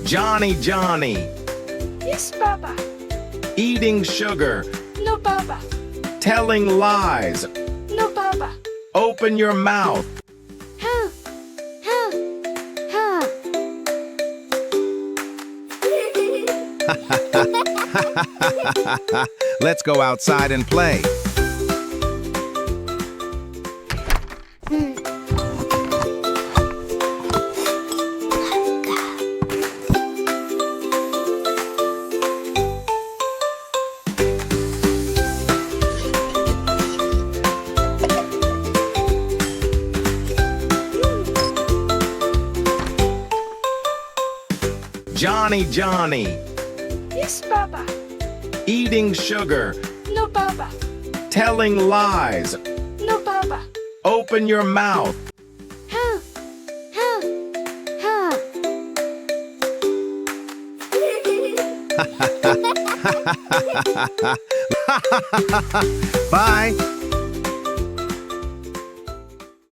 Jonny Jonny. Yes, Papa. Eating sugar. No, Papa. Telling lies. No, Papa. Open your mouth. Huh. Huh. Huh. Let's go outside and play. Jonny Jonny. Yes, Papa. Eating sugar. No, Papa. Telling lies. No, Papa. Open your mouth. Huh. Huh. Huh. Bye.